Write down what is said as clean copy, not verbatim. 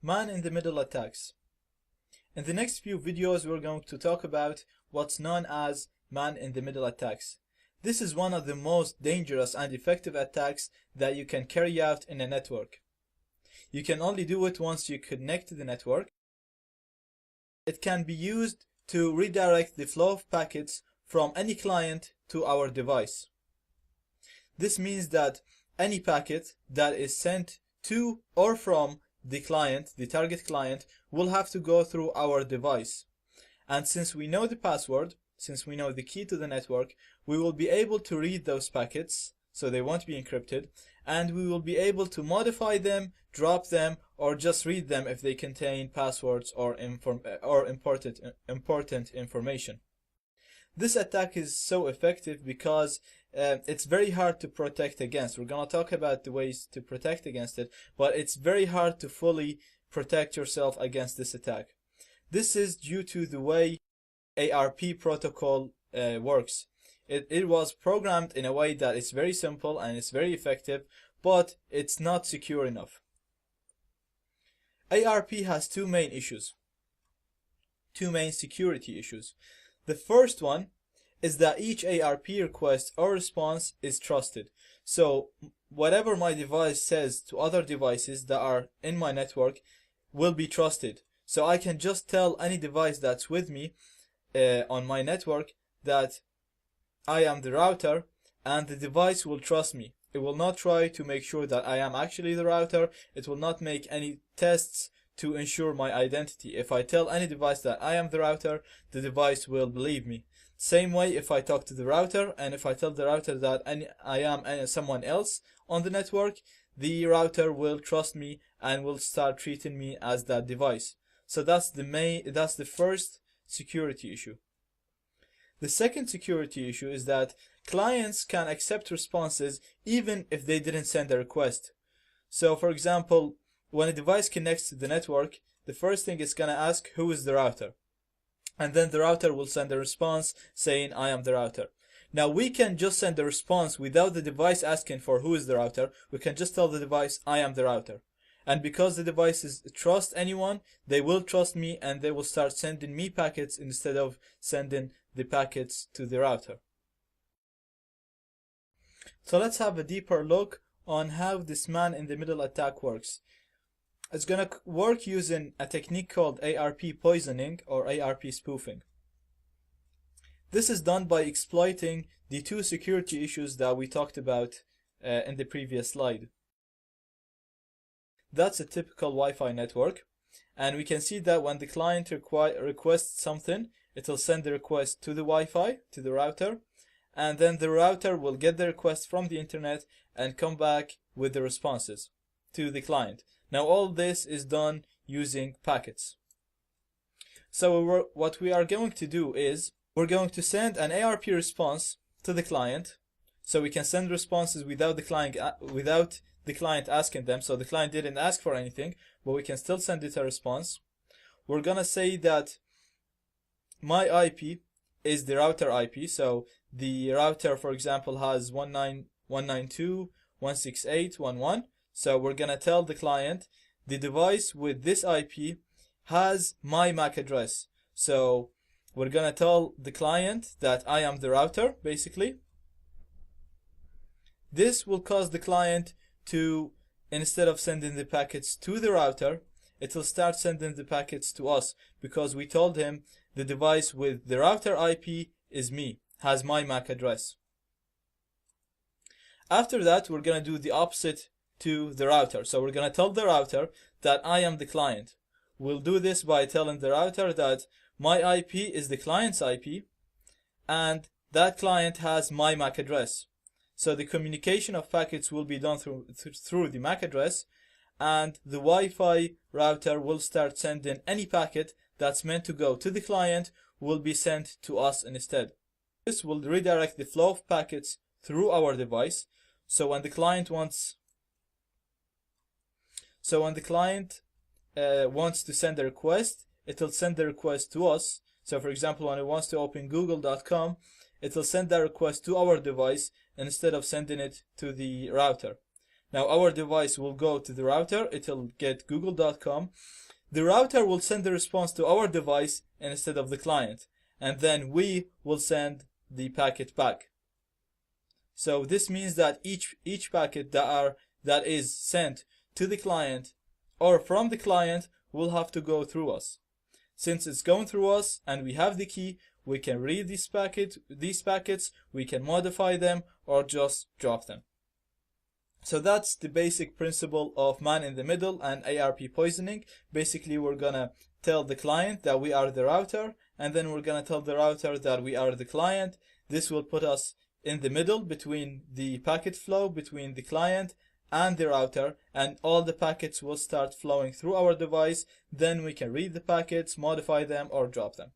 Man-in-the-middle attacks. In the next few videos, we're going to talk about what's known as man-in-the-middle attacks. This is one of the most dangerous and effective attacks that you can carry out in a network. You can only do it once you connect to the network. It can be used to redirect the flow of packets from any client to our device. This means that any packet that is sent to or from the client, the target client, will have to go through our device. And since we know the password, since we know the key to the network, we will be able to read those packets, so they won't be encrypted, and we will be able to modify them, drop them, or just read them if they contain passwords or important information. This attack is so effective because it's very hard to protect against. We're going to talk about the ways to protect against it, but it's very hard to fully protect yourself against this attack. This is due to the way ARP protocol works. It was programmed in a way that it's very simple and it's very effective, but it's not secure enough. ARP has two main issues, two main security issues. The first one is that each ARP request or response is trusted. So whatever my device says to other devices that are in my network will be trusted. So I can just tell any device that's with me on my network that I am the router, and the device will trust me. It will not try to make sure that I am actually the router. It will not make any tests to ensure my identity. If I tell any device that I am the router, the device will believe me. Same way if I talk to the router, and if I tell the router that I am someone else on the network, the router will trust me and will start treating me as that device. So that's the first security issue. The second security issue is that clients can accept responses even if they didn't send a request. So for example, when a device connects to the network, the first thing it's going to ask, who is the router? And then the router will send a response saying, I am the router. Now we can just send a response without the device asking for who is the router. We can just tell the device, I am the router. And because the devices trust anyone, they will trust me and they will start sending me packets instead of sending the packets to the router. So let's have a deeper look on how this man-in-the-middle attack works. It's going to work using a technique called ARP poisoning or ARP spoofing. This is done by exploiting the two security issues that we talked about in the previous slide. That's a typical Wi-Fi network, and we can see that when the client requests something, it will send the request to the Wi-Fi, to the router, and then the router will get the request from the internet and come back with the responses to the client. Now all this is done using packets. So what we are going to do is we're going to send an ARP response to the client, so we can send responses without the client asking them. So the client didn't ask for anything, but we can still send it a response. We're gonna say that my IP is the router IP. So the router, for example, has 192.168.1.1. So we're gonna tell the client the device with this IP has my MAC address. So we're gonna tell the client that I am the router, basically. This will cause the client to, instead of sending the packets to the router, it will start sending the packets to us because we told him the device with the router IP is me, has my MAC address. After that, we're going to do the opposite to the router. So we're going to tell the router that I am the client. We'll do this by telling the router that my IP is the client's IP and that client has my MAC address. So the communication of packets will be done through the MAC address, and the Wi-Fi router will start sending any packet that's meant to go to the client will be sent to us instead. This will redirect the flow of packets through our device. So when the client wants to send a request, it will send the request to us. So for example, when it wants to open google.com, it will send that request to our device instead of sending it to the router. Now our device will go to the router, it'll get google.com. The router will send the response to our device instead of the client, and then we will send the packet back. So this means that each packet that is sent to the client or from the client will have to go through us. Since it's going through us and we have the key, we can read these packets, we can modify them or just drop them. So that's the basic principle of man in the middle and ARP poisoning. Basically, we're gonna tell the client that we are the router, and then we're gonna tell the router that we are the client. This will put us in the middle between the packet flow between the client and the router, and all the packets will start flowing through our device. Then we can read the packets, modify them, or drop them.